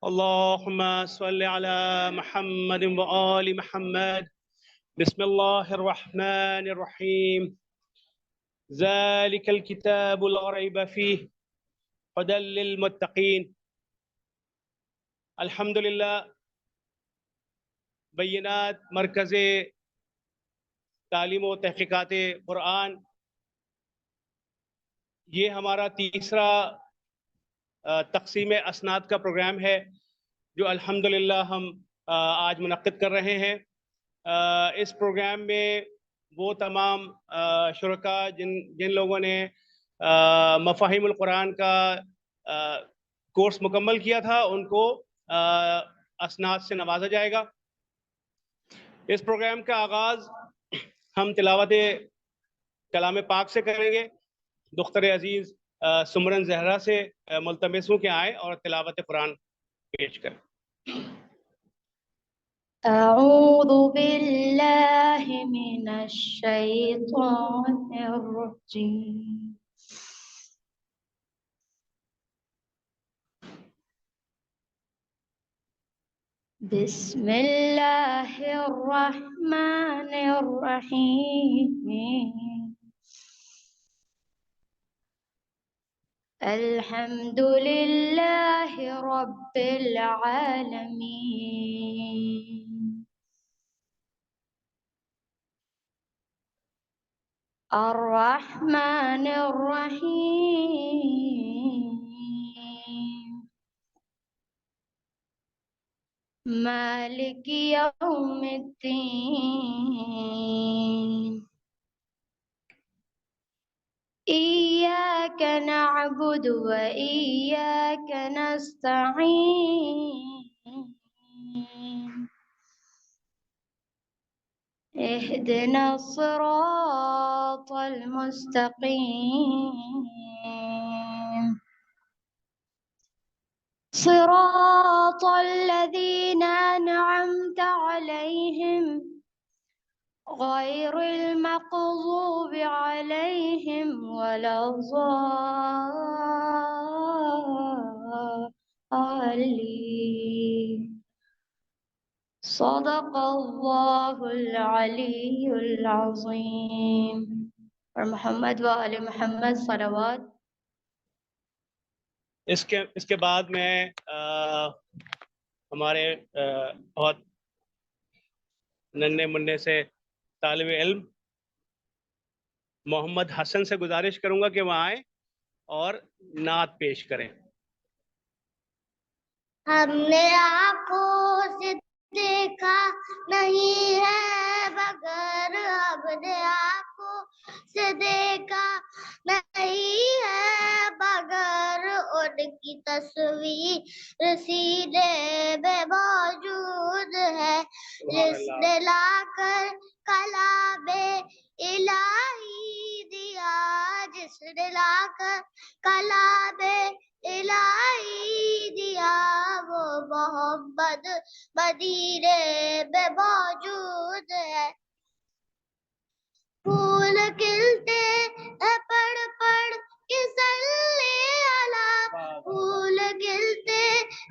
اللهم صل على محمد وآل محمد. بسم الله الرحمن الرحيم. ذلك الكتاب لا ريب فيه هدى للمتقين. الحمدللہ بینات مرکز تعلیم و تحقیقات قرآن، یہ ہمارا تیسرا تقسیم اسناد کا پروگرام ہے جو الحمدللہ ہم آج منعقد کر رہے ہیں۔ اس پروگرام میں وہ تمام شرکاء جن لوگوں نے مفاہیم القرآن کا کورس مکمل کیا تھا ان کو اسناد سے نوازا جائے گا۔ اس پروگرام کا آغاز ہم تلاوت کلام پاک سے کریں گے۔ دختر عزیز سمرن زہرا سے ملتمس ہوں کہ آئیں اور تلاوت قرآن پیش کریں۔ اعوذ باللہ من الشیطان الرجیم۔ بسم اللہ الرحمن الرحیم۔ الحمد للہ رب العالمین، الرحمن الرحیم، مالک یوم الدین، إياك نعبد وإياك نستعين، اهدنا الصراط المستقيم، صراط الذين أنعمت عليهم غير المغضوب عليهم ولا الضالين، صدق اللہ العلی العظیم۔ اور محمد و آل محمد صلوات۔ اس کے بعد میں ہمارے بہت ننھے منھے سے طالب علم محمد حسن سے گزارش کروں گا کہ وہ آئیں اور نعت پیش کریں۔ ہم نے آنکھوں سے دیکھا نہیں ہے مگر ہم نے آنکھوں سے دیکھا نہیں ہے مگر ان کی تصویر سینے میں موجود ہے، جس نے لا کر کلام الہی دیا، جس نے لا کر کلام الہی دیا، وہ محمد مدینے میں موجود ہے۔ پھول کھلتے ہیں پڑھ پڑھ کے صلی علی، پھول کھلتے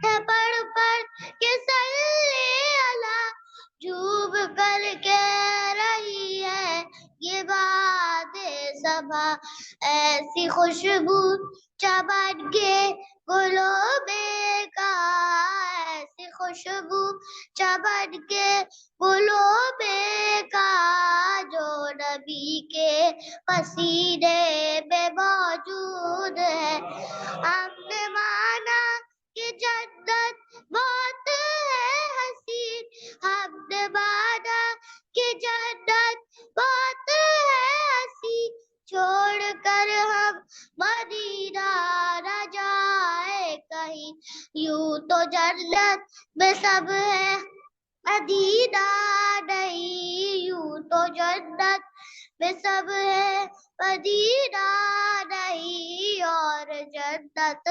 ہیں پڑھ پڑھ کے صلی علی، جھوم کر کہہ رہی ہے یہ بات صبا، ایسی خوشبو چمن کے گلوں میں کہاں، ایسی خوشبو چمن کے گلوں میں کہاں، جو نبی کے پسینے میں موجود ہے۔ ہم نے مانا کہ جنت بہت ہے حسین، ہم نے مانا کہ جنت بہت ہے حسین، چھوڑ کر ہم مدینہ نہ جائے کہیں، یوں تو جنت میں سب ہے مدینہ نہیں، یوں تو جنت میں سب ہے مدینہ نہیں، اور جنت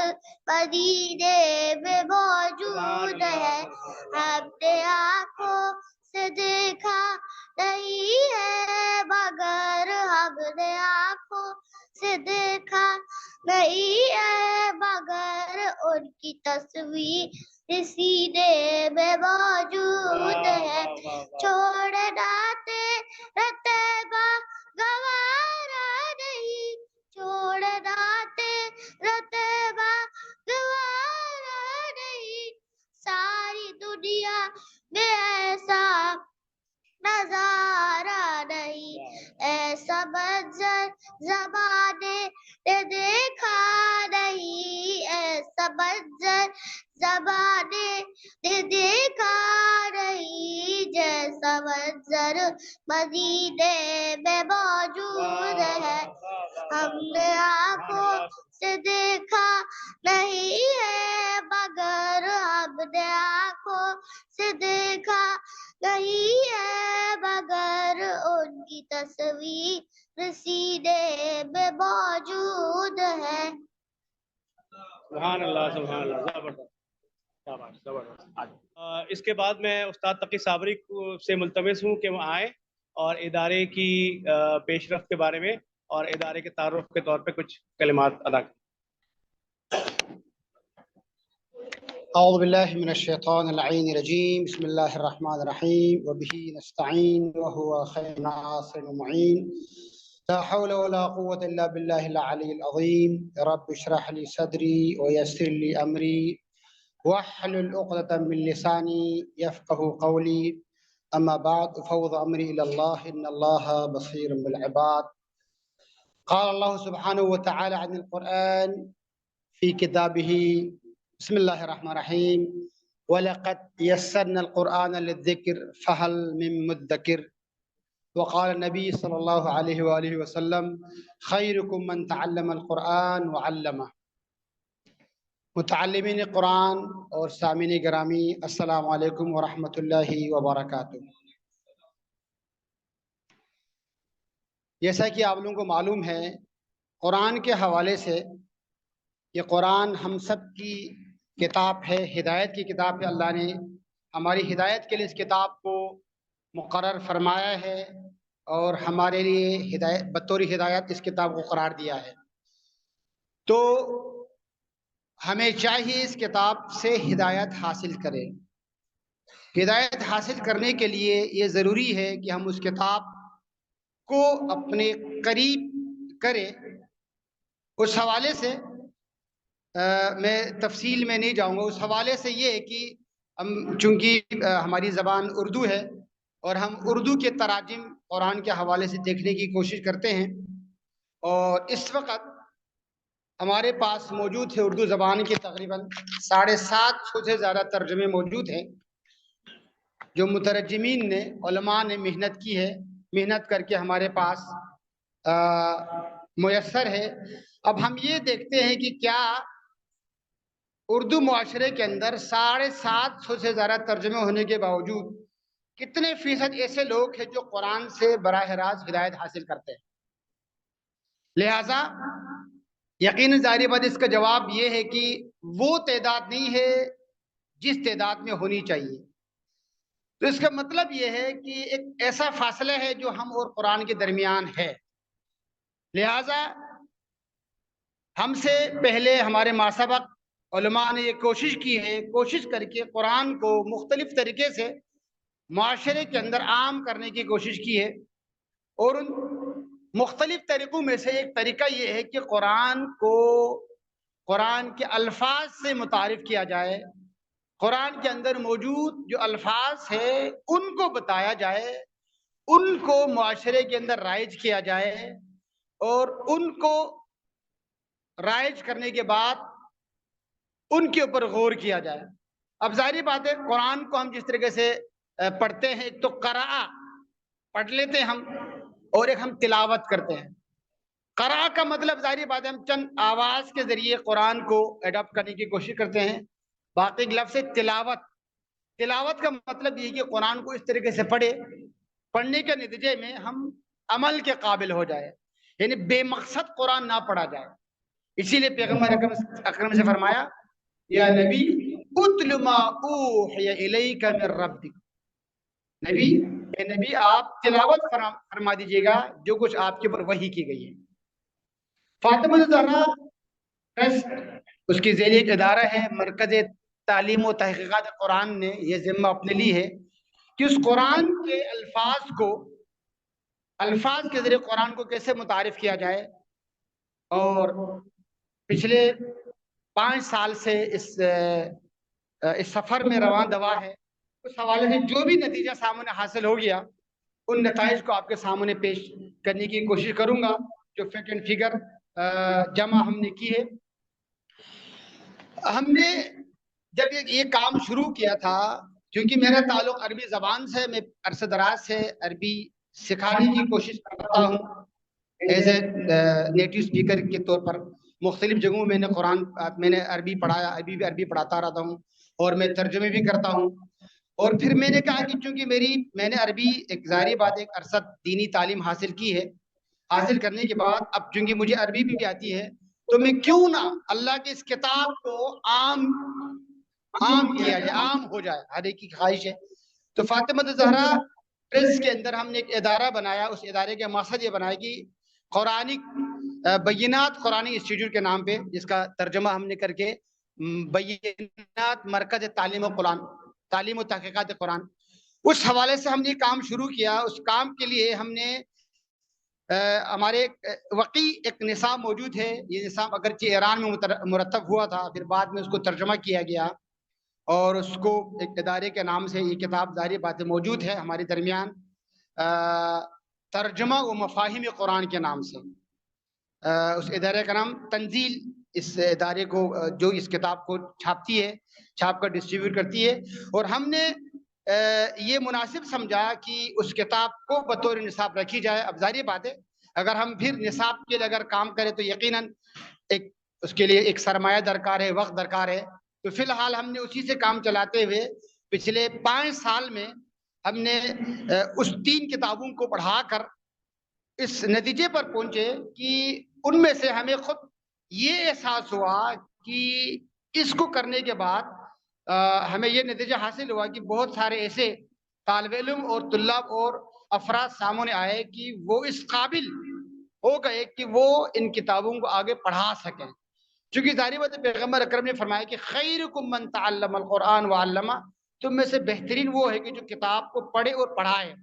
مدینے میں موجود ہے۔ ہم نے آنکھوں سے دیکھا نہیں ہے مگر ہم نے آنکھوں سے دیکھا نہیں ہے مگر ان کی تصویر رسیدے میں موجود ہے چھوڑنا تیرا طیبہ گوارا نہیں چھوڑنا تیرا طیبہ گوارا نہیں ساری دنیا میں ایسا نظارہ نہیں ایسا منظر زمانے نے دیکھا نہیں ایسا منظر زمانے نے دیکھا نہیں جیسا منظر مدینے میں موجود ہے ہم نے آنکھوں سے دیکھا نہیں ہے مگر ہم نے آنکھوں سے دیکھا نہیں ہے مگر ان کی تصویر سینے میں موجود ہے. سبحان اللہ سبحان اللہ، زبردست زبردست زبردست. اس کے بعد میں استاد تقی صابری سے ملتمس ہوں کہ وہ آئیں اور ادارے کی پیش رفت کے بارے میں اور ادارے کے تعارف کے طور پہ کچھ کلمات ادا کریں. اعوذ باللہ من الشیطان اللعین الرجیم بسم اللہ الرحمن الرحیم وبہ نستعین وہو خیر ناصر ومعین لا حول ولا قوة الا باللہ العلی العظیم رب اشرح لی صدری ویسر لی امری واحلل عقدۃ من لسانی یفقہوا قولی اما بعد فوض امری الی اللہ ان اللہ بصیر بالعباد. قال اللہ سبحانہ وتعالی عن القرآن فی کتابہ بسم اللہ الرحمن الرحیم وَلَقَدْ يَسَّرْنَا الْقُرْآنَ لِلذِّكْرِ فَهَلْ مِن مُدَّكِرٍ. وقال النبی صلی اللہ علیہ وآلہ وسلم خیرکم من تعلم القرآن وعلمہ. متعلمین قرآن اور سامعین گرامی السلام علیکم ورحمۃ اللہ وبرکاتہ. جیسا کہ آپ لوگوں کو معلوم ہے قرآن کے حوالے سے یہ قرآن ہم سب کی کتاب ہے، ہدایت کی کتاب ہے. اللہ نے ہماری ہدایت کے لیے اس کتاب کو مقرر فرمایا ہے اور ہمارے لیے بطور ہدایت اس کتاب کو قرار دیا ہے. تو ہمیں چاہیے اس کتاب سے ہدایت حاصل کریں. ہدایت حاصل کرنے کے لیے یہ ضروری ہے کہ ہم اس کتاب کو اپنے قریب کریں. اس حوالے سے میں تفصیل میں نہیں جاؤں گا. اس حوالے سے یہ ہے کہ ہم چونکہ ہماری زبان اردو ہے اور ہم اردو کے تراجم قرآن کے حوالے سے دیکھنے کی کوشش کرتے ہیں اور اس وقت ہمارے پاس موجود ہے اردو زبان کے تقریباً 750 سے زیادہ ترجمے موجود ہیں جو مترجمین نے علماء نے محنت کی ہے، محنت کر کے ہمارے پاس میسر ہے. اب ہم یہ دیکھتے ہیں کہ کیا اردو معاشرے کے اندر 750 سے زیادہ ترجمے ہونے کے باوجود کتنے فیصد ایسے لوگ ہیں جو قرآن سے براہ راست ہدایت حاصل کرتے ہیں. لہذا یقیناً ظاہر بات اس کا جواب یہ ہے کہ وہ تعداد نہیں ہے جس تعداد میں ہونی چاہیے. تو اس کا مطلب یہ ہے کہ ایک ایسا فاصلہ ہے جو ہم اور قرآن کے درمیان ہے. لہذا ہم سے پہلے ہمارے ماسبق علماء نے یہ کوشش کی ہے، کوشش کر کے قرآن کو مختلف طریقے سے معاشرے کے اندر عام کرنے کی کوشش کی ہے. اور ان مختلف طریقوں میں سے ایک طریقہ یہ ہے کہ قرآن کو قرآن کے الفاظ سے متعارف کیا جائے، قرآن کے اندر موجود جو الفاظ ہیں ان کو بتایا جائے، ان کو معاشرے کے اندر رائج کیا جائے اور ان کو رائج کرنے کے بعد ان کے اوپر غور کیا جائے. اب ظاہری بات ہے قرآن کو ہم جس طریقے سے پڑھتے ہیں، ایک تو قراء پڑھ لیتے ہیں ہم اور ایک ہم تلاوت کرتے ہیں. قراء کا مطلب ظاہری بات ہے ہم چند آواز کے ذریعے قرآن کو ایڈاپٹ کرنے کی کوشش کرتے ہیں. باقی لفظ تلاوت کا مطلب یہ کہ قرآن کو اس طریقے سے پڑھنے کے نتیجے میں ہم عمل کے قابل ہو جائے، یعنی بے مقصد قرآن نہ پڑھا جائے. اسی لیے پیغمبر اکرم سے فرمایا یا نبی اتل ما اوحی الیک من ربک. نبی آپ تلاوت فرما دیجیے گا جو کچھ آپ کے اوپر وحی کی گئی ہے. فاطمہ الزہرا ٹرسٹ اس کی ذیلی ایک ادارہ ہے، مرکز تعلیم و تحقیقات قرآن نے یہ ذمہ اپنے لی ہے کہ اس قرآن کے الفاظ کے ذریعے قرآن کو کیسے متعارف کیا جائے. اور پچھلے 5 سال سے اس سفر میں رواں دوا ہے. اس حوالے سے جو بھی نتیجہ سامنے حاصل ہو گیا ان نتائج کو آپ کے سامنے پیش کرنے کی کوشش کروں گا. جو فیکٹ اینڈ فگر جمع ہم نے کی ہے. ہم نے جب یہ کام شروع کیا تھا، کیونکہ میرا تعلق عربی زبان سے، میں عرصہ دراز سے عربی سکھانے کی کوشش کرتا ہوں ایز اے نیٹو اسپیکر کے طور پر. مختلف جگہوں میں میں نے عربی پڑھایا، ابھی بھی عربی پڑھاتا رہتا ہوں اور میں ترجمے بھی کرتا ہوں. اور پھر میں نے کہا کہ چونکہ میں نے عربی ایک ظاہری بات ایک عرصہ دینی تعلیم حاصل کی ہے، حاصل کرنے کے بعد اب چونکہ مجھے عربی بھی آتی ہے تو میں کیوں نہ اللہ کی اس کتاب کو عام کیا جائے، عام ہو جائے. ہر ایک کی خواہش ہے. تو فاطمہ زہرا پریس کے اندر ہم نے ایک ادارہ بنایا. اس ادارے کا مقصد یہ بنایا کہ قرآنک بینات قرآنی انسٹیٹیوٹ کے نام پہ، جس کا ترجمہ ہم نے کر کے بینات مرکز تعلیم و تحقیقات قرآن، اس حوالے سے ہم نے کام شروع کیا. اس کام کے لیے ہم نے ہمارے وقی ایک نصاب موجود ہے. یہ نصاب اگرچہ ایران میں مرتب ہوا تھا، پھر بعد میں اس کو ترجمہ کیا گیا اور اس کو ایک ادارے کے نام سے یہ کتاب ظاہری باتیں موجود ہے ہمارے درمیان، ترجمہ و مفاہیم قرآن کے نام سے. اس ادارے کا نام تنزیل، اس ادارے کو جو اس کتاب کو چھاپتی ہے، چھاپ کر ڈسٹریبیوٹ کرتی ہے. اور ہم نے یہ مناسب سمجھا کہ اس کتاب کو بطور نصاب رکھی جائے. اب ظاہری بات ہے اگر ہم پھر نصاب کے لیے اگر کام کریں تو یقیناً اس کے لیے ایک سرمایہ درکار ہے، وقت درکار ہے. تو فی الحال ہم نے اسی سے کام چلاتے ہوئے پچھلے 5 سال میں ہم نے اس 3 کتابوں کو پڑھا کر اس نتیجے پر پہنچے کہ ان میں سے ہمیں خود یہ احساس ہوا کہ اس کو کرنے کے بعد ہمیں یہ نتیجہ حاصل ہوا کہ بہت سارے ایسے طالب علم اور طلاب اور افراد سامنے آئے کہ وہ اس قابل ہو گئے کہ وہ ان کتابوں کو آگے پڑھا سکیں. چونکہ ظاہری بات پیغمبر اکرم نے فرمایا کہ خیرکم من تعلم القرآن وعلمہ، تم میں سے بہترین وہ ہے کہ جو کتاب کو پڑھے اور پڑھائے.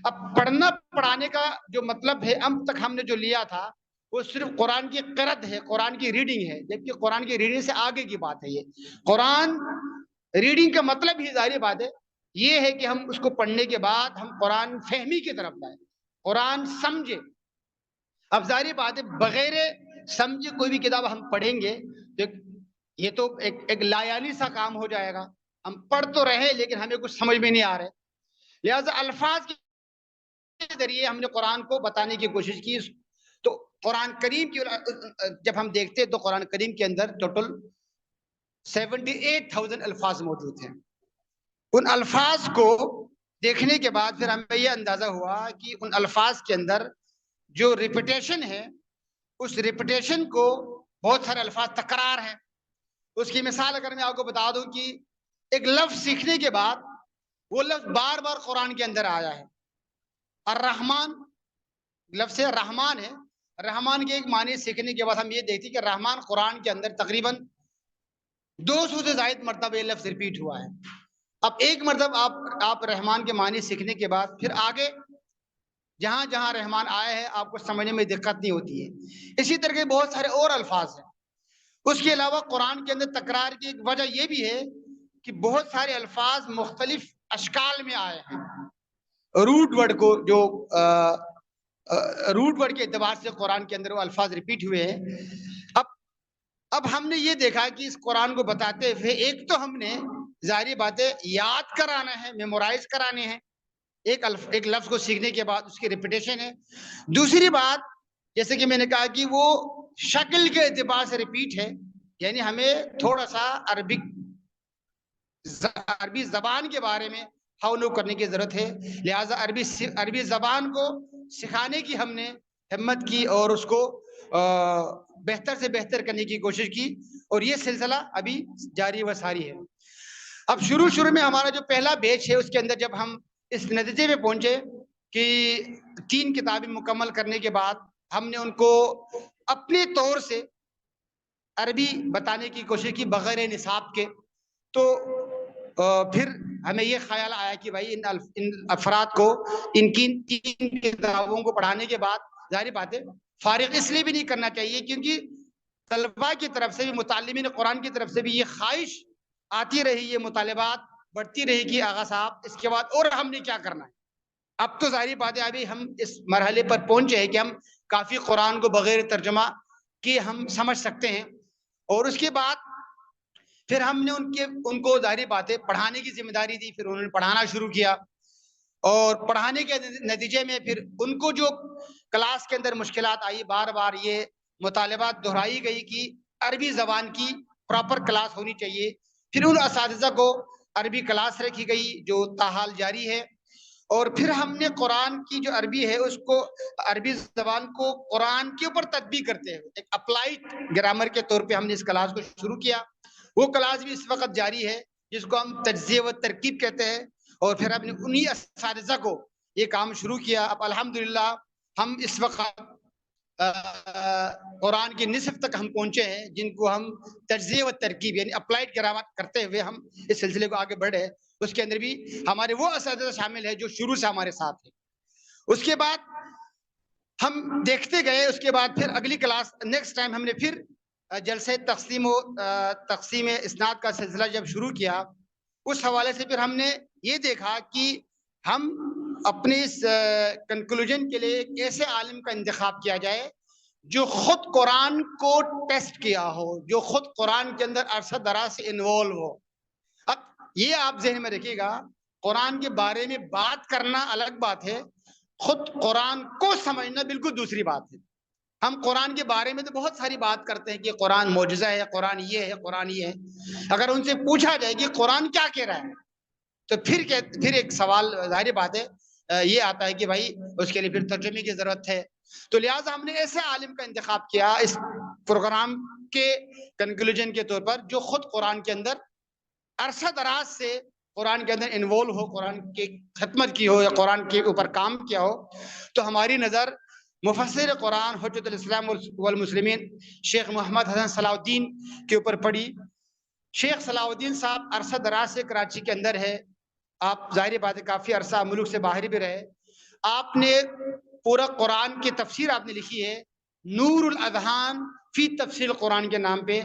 اب پڑھنا پڑھانے کا جو مطلب ہے اب تک ہم نے جو لیا تھا وہ صرف قرآن کی قرأت ہے، قرآن کی ریڈنگ ہے، جبکہ قرآن کی ریڈنگ سے آگے کی بات ہے. یہ قرآن ریڈنگ کا مطلب ہی ظاہری بات ہے یہ ہے کہ ہم اس کو پڑھنے کے بعد ہم قرآن فہمی کی طرف جائیں، قرآن سمجھے. اب ظاہری بات ہے بغیر سمجھے کوئی بھی کتاب ہم پڑھیں گے یہ تو ایک لایانی سا کام ہو جائے گا. ہم پڑھ تو رہے لیکن ہمیں کچھ سمجھ میں نہیں آ رہے. لہٰذا الفاظ کے ذریعے ہم نے قرآن کو بتانے کی کوشش کی. تو قرآن کریم کی جب ہم دیکھتے تو قرآن کریم کے اندر ٹوٹل 78,000 الفاظ موجود ہیں. ان الفاظ کو دیکھنے کے بعد پھر ہمیں یہ اندازہ ہوا کہ ان الفاظ کے اندر جو ریپیٹیشن ہے اس ریپیٹیشن کو بہت سارے الفاظ تکرار ہیں. اس کی مثال اگر میں آپ کو بتا دوں کہ ایک لفظ سیکھنے کے بعد وہ لفظ بار بار قرآن کے اندر آیا ہے. الرحمن لفظ رحمان ہے. رحمان کے ایک معنی سیکھنے کے بعد ہم یہ دیکھتے کہ رحمان قرآن کے اندر تقریباً 200 سے زائد مرتبہ یہ لفظ ریپیٹ ہوا ہے. اب ایک مرتبہ آپ رحمان کے معنی سیکھنے کے بعد پھر آگے جہاں جہاں رحمان آئے ہیں آپ کو سمجھنے میں دقت نہیں ہوتی ہے. اسی طرح کے بہت سارے اور الفاظ ہیں. اس کے علاوہ قرآن کے اندر تکرار کی ایک وجہ یہ بھی ہے کہ بہت سارے الفاظ مختلف اشکال میں آئے ہیں. روٹ ورڈ کو جو روٹ ورڈ کے اعتبار سے قرآن کے اندر وہ الفاظ ریپیٹ ہوئے ہیں. اب ہم نے یہ دیکھا کہ اس قرآن کو بتاتے ہوئے ایک تو ہم نے ظاہری باتیں یاد کرانا ہے، میمورائز کرانے ہیں. ایک لفظ کو سیکھنے کے بعد اس کی ریپیٹیشن ہے. دوسری بات جیسے کہ میں نے کہا کہ وہ شکل کے اعتبار سے ریپیٹ ہے، یعنی ہمیں تھوڑا سا عربی زبان کے بارے میں ہاؤ کرنے کی ضرورت ہے. لہٰذا عربی زبان کو سکھانے کی ہم نے ہمت کی اور اس کو بہتر سے بہتر کرنے کی کوشش کی اور یہ سلسلہ ابھی جاری و ساری ہے. اب شروع میں ہمارا جو پہلا بیچ ہے اس کے اندر جب ہم اس نتیجے میں پہنچے کہ 3 کتابیں مکمل کرنے کے بعد ہم نے ان کو اپنے طور سے عربی بتانے کی کوشش کی بغیر نصاب کے. تو پھر ہمیں یہ خیال آیا کہ بھائی ان افراد کو ان کی 3 کتابوں کو پڑھانے کے بعد ظاہر بات ہے فارغ اس لیے بھی نہیں کرنا چاہیے کیونکہ طلباء کی طرف سے بھی، متعلمین قرآن کی طرف سے بھی یہ خواہش آتی رہی، یہ مطالبات بڑھتی رہی کہ آغا صاحب اس کے بعد اور ہم نے کیا کرنا ہے۔ اب تو ظاہری بات ہے ابھی ہم اس مرحلے پر پہنچے ہیں کہ ہم کافی قرآن کو بغیر ترجمہ کے ہم سمجھ سکتے ہیں، اور اس کے بعد پھر ہم نے ان کو ظاہری بات ہے پڑھانے کی ذمہ داری دی، پھر انہوں نے پڑھانا شروع کیا، اور پڑھانے کے نتیجے میں پھر ان کو جو کلاس کے اندر مشکلات آئی، بار بار یہ مطالبات دہرائی گئی کہ عربی زبان کی پراپر کلاس ہونی چاہیے۔ پھر ان اساتذہ کو عربی کلاس رکھی گئی جو تاحال جاری ہے، اور پھر ہم نے قرآن کی جو عربی ہے اس کو، عربی زبان کو قرآن کے اوپر تطبیق کرتے ہیں، ایک اپلائیڈ گرامر کے طور پہ ہم نے اس کلاس کو شروع کیا۔ وہ کلاس بھی اس وقت جاری ہے جس کو ہم تجزیہ و ترکیب کہتے ہیں، اور پھر ہم نے انہی اساتذہ کو یہ کام شروع کیا۔ اب الحمدللہ ہم اس وقت قرآن کی نصف تک ہم پہنچے ہیں جن کو ہم تجزیہ و ترکیب یعنی اپلائیڈ گرامر کرتے ہوئے ہم اس سلسلے کو آگے بڑھے۔ اس کے اندر بھی ہمارے وہ اساتذہ شامل ہیں جو شروع سے ہمارے ساتھ ہیں۔ اس کے بعد ہم دیکھتے گئے، اس کے بعد پھر اگلی کلاس نیکسٹ ٹائم ہم نے پھر جلسے تقسیم اسناد کا سلسلہ جب شروع کیا، اس حوالے سے پھر ہم نے یہ دیکھا کہ ہم اپنے اس کنکلوژن کے لیے ایک ایسے عالم کا انتخاب کیا جائے جو خود قرآن کو ٹیسٹ کیا ہو، جو خود قرآن کے اندر عرصہ دراز سے انوالو ہو۔ اب یہ آپ ذہن میں رکھیے گا، قرآن کے بارے میں بات کرنا الگ بات ہے، خود قرآن کو سمجھنا بالکل دوسری بات ہے۔ ہم قرآن کے بارے میں تو بہت ساری بات کرتے ہیں کہ قرآن معجزہ ہے، قرآن یہ ہے، قرآن یہ ہے۔ اگر ان سے پوچھا جائے کہ قرآن کیا کہہ رہا ہے تو پھر ایک سوال ظاہر بات ہے یہ آتا ہے کہ بھائی اس کے لیے پھر ترجمے کی ضرورت ہے۔ تو لہٰذا ہم نے ایسے عالم کا انتخاب کیا اس پروگرام کے کنکلوژن کے طور پر جو خود قرآن کے اندر عرصہ دراز سے قرآن کے اندر انوالو ہو، قرآن کی خدمت کی ہو یا قرآن کے اوپر کام کیا ہو۔ تو ہماری نظر مفسر قرآن حجت الاسلام والمسلمین شیخ محمد حسن صلاح الدین کے اوپر پڑی۔ شیخ صلاح الدین صاحب عرصہ دراز سے کراچی کے اندر ہے، آپ ظاہر بات ہے کافی عرصہ ملک سے باہر بھی رہے۔ آپ نے پورا قرآن کی تفسیر آپ نے لکھی ہے، نور الاذہان فی تفسیر قرآن کے نام پہ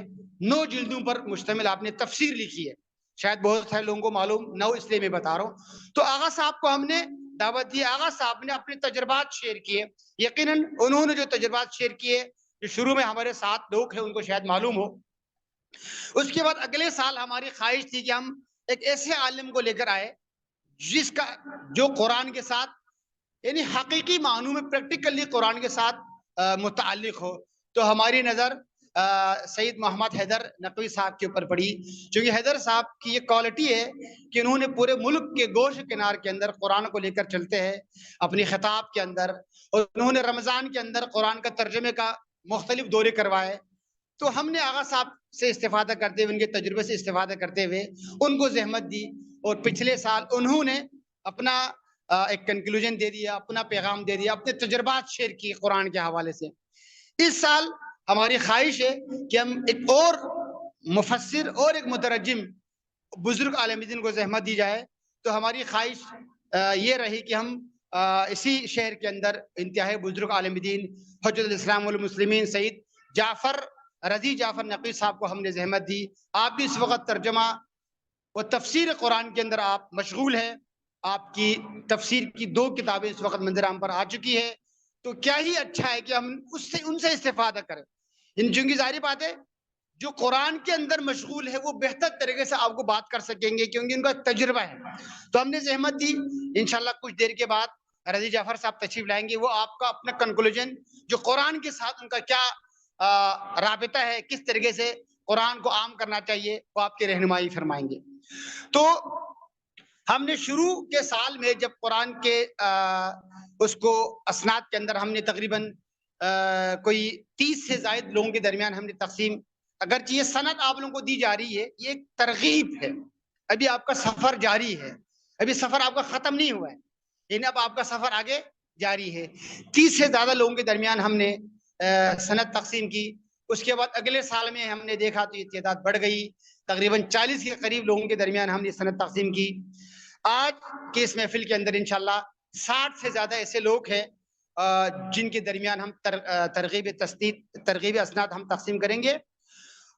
9 جلدوں پر مشتمل آپ نے تفسیر لکھی ہے، شاید بہت سارے لوگوں کو معلوم نہ ہو اس لیے میں بتا رہا ہوں۔ تو آغا صاحب کو ہم نے دعوت دی، آغا صاحب نے اپنے تجربات شیئر کیے۔ یقیناً انہوں نے جو تجربات شیئر کیے جو شروع میں ہمارے ساتھ لوگ ہیں ان کو شاید معلوم ہو۔ اس کے بعد اگلے سال ہماری خواہش تھی کہ ہم ایک ایسے عالم کو لے کر آئے جس کا جو قرآن کے ساتھ یعنی حقیقی معنوں میں پریکٹیکلی قرآن کے ساتھ متعلق ہو۔ تو ہماری نظر سید محمد حیدر نقوی صاحب کے اوپر پڑی، چونکہ حیدر صاحب کی یہ کوالٹی ہے کہ انہوں نے پورے ملک کے گوش کنار کے اندر قرآن کو لے کر چلتے ہیں اپنی خطاب کے اندر، اور انہوں نے رمضان کے اندر قرآن کا ترجمے کا مختلف دورے کروائے۔ تو ہم نے آغا صاحب سے استفادہ کرتے ہوئے، ان کے تجربے سے استفادہ کرتے ہوئے ان کو زحمت دی، اور پچھلے سال انہوں نے اپنا ایک کنکلوژن دے دیا، اپنا پیغام دے دیا، اپنے تجربات شیئر کیے قرآن کے حوالے سے۔ اس سال ہماری خواہش ہے کہ ہم ایک اور مفسر اور ایک مترجم بزرگ عالم دین کو زحمت دی جائے۔ تو ہماری خواہش یہ رہی کہ ہم اسی شہر کے اندر انتہائی بزرگ عالم دین حجت الاسلام والمسلمین سید رضی جعفر نقوی صاحب کو ہم نے زحمت دی۔ آپ بھی اس وقت ترجمہ و تفسیر قرآن کے اندر آپ مشغول ہیں، آپ کی تفسیر کی 2 کتابیں اس وقت منظر عام پر آ چکی ہے۔ تو کیا ہی اچھا ہے کہ ہم ان سے استفادہ کریں، چونکہ ظاہری بات ہے جو قرآن کے اندر مشغول ہے وہ بہتر طریقے سے آپ کو بات کر سکیں گے کیونکہ ان کا تجربہ ہے۔ تو ہم نے زحمت دی، انشاءاللہ کچھ دیر کے بعد رضی جعفر صاحب تشریف لائیں گے، وہ آپ کا اپنا کنکلوژن جو قرآن کے ساتھ ان کا کیا رابطہ ہے، کس طریقے سے قرآن کو عام کرنا چاہیے، وہ آپ کی رہنمائی فرمائیں گے۔ تو ہم نے شروع کے سال میں جب قرآن کے اس کو اسناد کے اندر ہم نے تقریباً کوئی 30 سے زائد لوگوں کے درمیان ہم نے تقسیم، اگرچہ یہ سند آپ لوگوں کو دی جا رہی ہے، یہ ایک ترغیب ہے، ابھی آپ کا سفر جاری ہے، ابھی سفر آپ کا ختم نہیں ہوا ہے، لیکن اب آپ کا سفر آگے جاری ہے۔ 30 سے زیادہ لوگوں کے درمیان ہم نے سند تقسیم کی، اس کے بعد اگلے سال میں ہم نے دیکھا تو یہ تعداد بڑھ گئی، تقریباً 40 کے قریب لوگوں کے درمیان ہم نے سند تقسیم کی۔ آج کی اس محفل کے اندر انشاءاللہ 60 سے زیادہ ایسے لوگ ہیں جن کے درمیان ہم ترغیب اسناد ہم تقسیم کریں گے۔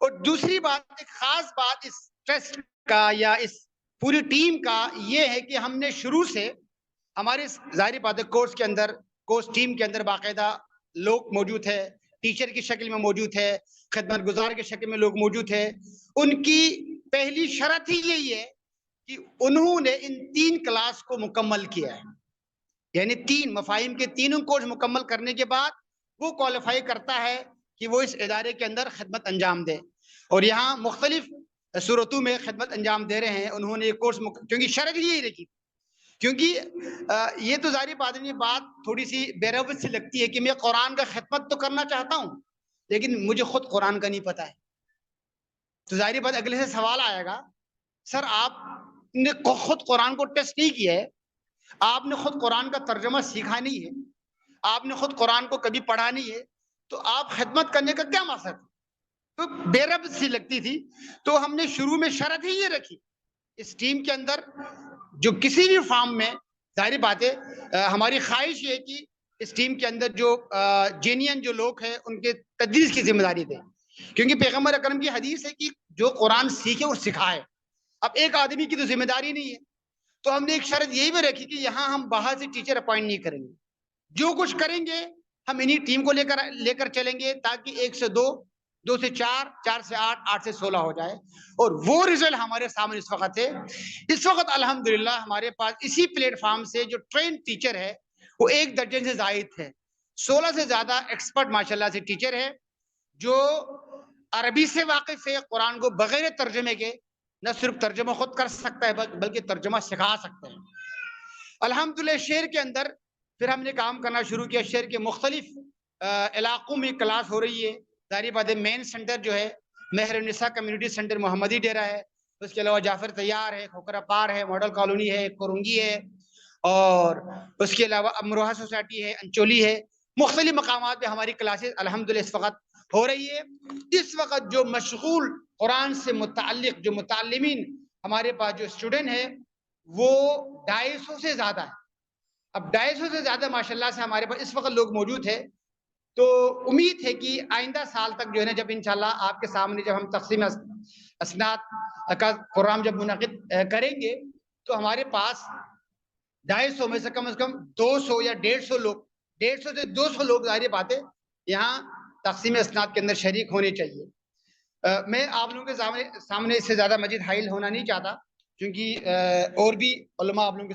اور دوسری بات، ایک خاص بات اس ٹیسٹ کا یا اس پوری ٹیم کا یہ ہے کہ ہم نے شروع سے ہمارے ظاہری بات ہے کورس ٹیم کے اندر باقاعدہ لوگ موجود ہے، ٹیچر کی شکل میں موجود ہے، خدمت گزار کی شکل میں لوگ موجود ہے۔ ان کی پہلی شرط ہی یہی ہے کہ انہوں نے ان 3 کلاس کو مکمل کیا ہے، یعنی 3 مفاہیم کے تینوں کورس مکمل کرنے کے بعد وہ کوالیفائی کرتا ہے کہ وہ اس ادارے کے اندر خدمت انجام دے۔ اور یہاں مختلف صورتوں میں خدمت انجام دے رہے ہیں انہوں نے یہ کورس کیونکہ شرط یہی رکھی، کیونکہ یہ تو ظاہری بات تھوڑی سی بے ربط سی لگتی ہے کہ میں قرآن کا خدمت تو کرنا چاہتا ہوں لیکن مجھے خود قرآن کا نہیں پتہ ہے، تو ظاہری بات اگلے سے سوال آئے گا، سر آپ نے خود قرآن کو ٹیسٹ نہیں کیا ہے، آپ نے خود قرآن کا ترجمہ سیکھا نہیں ہے، آپ نے خود قرآن کو کبھی پڑھا نہیں ہے، تو آپ خدمت کرنے کا کیا مقصد؟ تو بے ربط سی لگتی تھی، تو ہم نے شروع میں شرط ہی یہ رکھی اس ٹیم کے اندر جو کسی بھی فارم میں، ظاہری بات ہے ہماری خواہش یہ ہے کہ اس ٹیم کے اندر جو جینین جو لوگ ہیں ان کے تدریس کی ذمہ داری دیں، کیونکہ پیغمبر اکرم کی حدیث ہے کہ جو قرآن سیکھے اور سکھائے۔ اب ایک آدمی کی تو ذمہ داری نہیں ہے، تو ہم نے ایک شرط یہی بھی رکھی کہ یہاں ہم باہر سے ٹیچر اپوائنٹ نہیں کریں گے، جو کچھ کریں گے ہم انہی ٹیم کو لے کر چلیں گے تاکہ 1 سے 2، 2 سے 4، 4 سے 8، 8 سے 16 ہو جائے۔ اور وہ رزلٹ ہمارے سامنے اس وقت ہے۔ اس وقت الحمدللہ ہمارے پاس اسی پلیٹ فارم سے جو ٹرین ٹیچر ہے وہ 1 درجن سے زائد ہے، 16 سے زیادہ ایکسپرٹ ماشاءاللہ سے ٹیچر ہے جو عربی سے واقف ہے، قرآن کو بغیر ترجمے کے نہ صرف ترجمہ خود کر سکتا ہے بلکہ ترجمہ سکھا سکتا ہے۔ الحمدللہ شہر کے اندر پھر ہم نے کام کرنا شروع کیا، شہر کے مختلف علاقوں میں کلاس ہو رہی ہے۔ ظاہری بات ہے مین سینٹر جو ہے مہر النساء کمیونٹی سینٹر محمدی ڈیرہ ہے، اس کے علاوہ جعفر طیار ہے، کھوکرا پار ہے، ماڈل کالونی ہے، کورنگی ہے، اور اس کے علاوہ امروہا سوسائٹی ہے، انچولی ہے۔ مختلف مقامات پہ ہماری کلاسز الحمدللہ اس وقت ہو رہی ہے۔ اس وقت جو مشغول قرآن سے متعلق جو متعلمین ہمارے پاس جو اسٹوڈنٹ ہیں وہ 250 سے زیادہ ہے۔ اب 250 سے زیادہ ماشاءاللہ سے ہمارے پاس اس وقت لوگ موجود ہیں، تو امید ہے کہ آئندہ سال تک جو ہے نا جب انشاءاللہ آپ کے سامنے جب ہم تقسیم اسناد کا پروگرام جب منعقد کریں گے تو ہمارے پاس 250 میں سے کم 200 یا 150 لوگ، 150 سے 200 لوگ ظاہر بات ہے یہاں تقسیم اسناد کے اندر شریک ہونے چاہیے۔ میں آپ لوگوں کے سامنے اس سے زیادہ مزید حائل ہونا نہیں چاہتا کیونکہ اور بھی علماء آپ لوگوں کے